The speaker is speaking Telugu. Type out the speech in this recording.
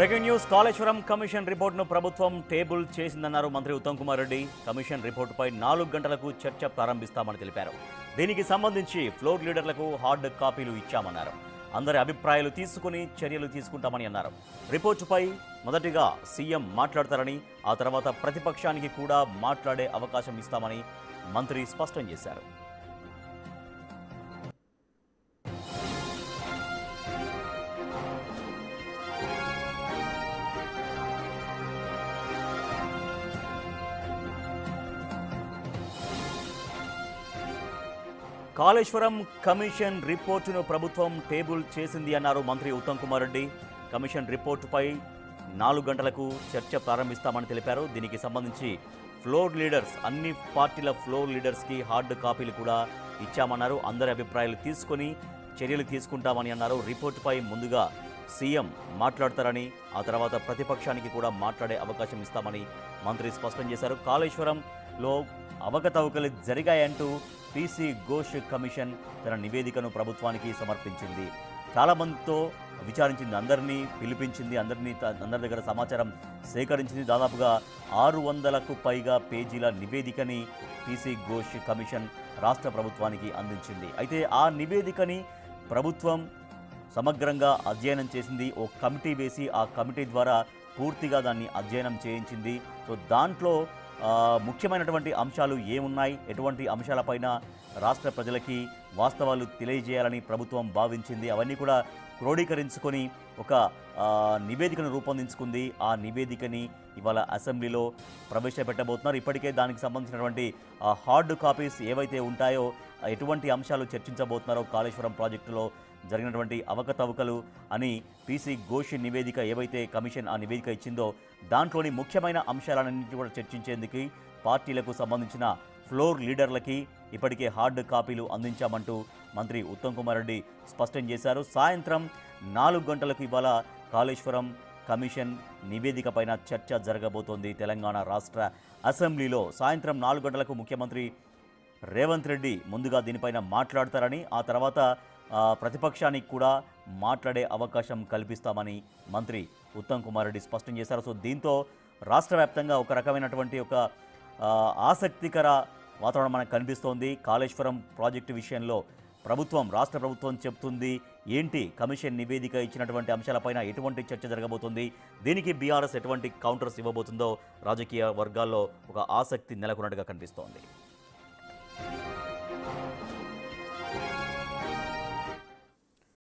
బ్రేకింగ్ న్యూస్ కాళేశ్వరం కమిషన్ రిపోర్టును ప్రభుత్వం టేబుల్ చేసిందన్నారు మంత్రి ఉత్తమ్ కుమార్ రెడ్డి. కమిషన్ రిపోర్టుపై 4 గంటలకు చర్చ ప్రారంభిస్తామని తెలిపారు. దీనికి సంబంధించి ఫ్లోర్ లీడర్లకు హార్డ్ కాపీలు ఇచ్చామన్నారు. అందరి అభిప్రాయాలు తీసుకుని చర్యలు తీసుకుంటామని అన్నారు. రిపోర్టుపై మొదటిగా సీఎం మాట్లాడతారని, ఆ తర్వాత ప్రతిపక్షానికి కూడా మాట్లాడే అవకాశం ఇస్తామని మంత్రి స్పష్టం చేశారు. కాళేశ్వరం కమిషన్ రిపోర్టును ప్రభుత్వం టేబుల్ చేసింది అన్నారు మంత్రి ఉత్తమ్ కుమార్ రెడ్డి. కమిషన్ రిపోర్టుపై 4 గంటలకు చర్చ ప్రారంభిస్తామని తెలిపారు. దీనికి సంబంధించి ఫ్లోర్ లీడర్స్, అన్ని పార్టీల ఫ్లోర్ లీడర్స్కి హార్డ్ కాపీలు కూడా ఇచ్చామన్నారు. అందరి అభిప్రాయాలు తీసుకొని చర్యలు తీసుకుంటామని అన్నారు. రిపోర్టుపై ముందుగా సీఎం మాట్లాడతారని, ఆ తర్వాత ప్రతిపక్షానికి కూడా మాట్లాడే అవకాశం ఇస్తామని మంత్రి స్పష్టం చేశారు. కాళేశ్వరంలో అవకతవకలు జరిగాయంటూ పీసీ ఘోష్ కమిషన్ తన నివేదికను ప్రభుత్వానికి సమర్పించింది. చాలామందితో విచారించింది, అందరినీ పిలిపించింది, అందరి దగ్గర సమాచారం సేకరించింది. దాదాపుగా 600కు పైగా పేజీల నివేదికని పీసీ ఘోష్ కమిషన్ రాష్ట్ర ప్రభుత్వానికి అందించింది. అయితే ఆ నివేదికని ప్రభుత్వం సమగ్రంగా అధ్యయనం చేసింది. ఓ కమిటీ వేసి ఆ కమిటీ ద్వారా పూర్తిగా దాన్ని అధ్యయనం చేయించింది. సో దాంట్లో ముఖ్యమైనటువంటి అంశాలు ఏమున్నాయి, ఎటువంటి అంశాలపైన రాష్ట్ర ప్రజలకి వాస్తవాలు తెలియజేయాలని ప్రభుత్వం భావించింది, అవన్నీ కూడా క్రోడీకరించుకొని ఒక నివేదికను రూపొందించుకుంది. ఆ నివేదికని ఇవాళ అసెంబ్లీలో ప్రవేశపెట్టబోతున్నారు. ఇప్పటికే దానికి సంబంధించినటువంటి హార్డ్ కాపీస్ ఏవైతే ఉంటాయో, ఎటువంటి అంశాలు చర్చించబోతున్నారో, కాళేశ్వరం ప్రాజెక్టులో జరిగినటువంటి అవకతవకలు అని పీసీ ఘోష్ నివేదిక ఏవైతే కమిషన్ ఆ నివేదిక ఇచ్చిందో దాంట్లోని ముఖ్యమైన అంశాలన్నింటినీ కూడా చర్చించేందుకు పార్టీలకు సంబంధించిన ఫ్లోర్ లీడర్లకి ఇప్పటికే హార్డ్ కాపీలు అందించామంటూ మంత్రి ఉత్తమ్ కుమార్ రెడ్డి స్పష్టం చేశారు. సాయంత్రం 4 గంటలకు ఇవాళ కాళేశ్వరం కమిషన్ నివేదిక పైన చర్చ జరగబోతోంది. తెలంగాణ రాష్ట్ర అసెంబ్లీలో సాయంత్రం 4 గంటలకు ముఖ్యమంత్రి రేవంత్ రెడ్డి ముందుగా దీనిపైన మాట్లాడతారని, ఆ తర్వాత ప్రతిపక్షానికి కూడా మాట్లాడే అవకాశం కల్పిస్తామని మంత్రి ఉత్తమ్ కుమార్ రెడ్డి స్పష్టం చేశారు. సో దీంతో రాష్ట్ర వ్యాప్తంగా ఒక రకమైనటువంటి ఒక ఆసక్తికర వాతావరణం మనకు కనిపిస్తోంది. కాళేశ్వరం ప్రాజెక్టు విషయంలో రాష్ట్ర ప్రభుత్వం చెప్తుంది ఏంటి, కమిషన్ నివేదిక ఇచ్చినటువంటి అంశాలపైన ఎటువంటి చర్చ జరగబోతుంది, దీనికి బీఆర్ఎస్ ఎటువంటి కౌంటర్స్ ఇవ్వబోతుందో రాజకీయ వర్గాల్లో ఒక ఆసక్తి నెలకొన్నట్టుగా కనిపిస్తోంది.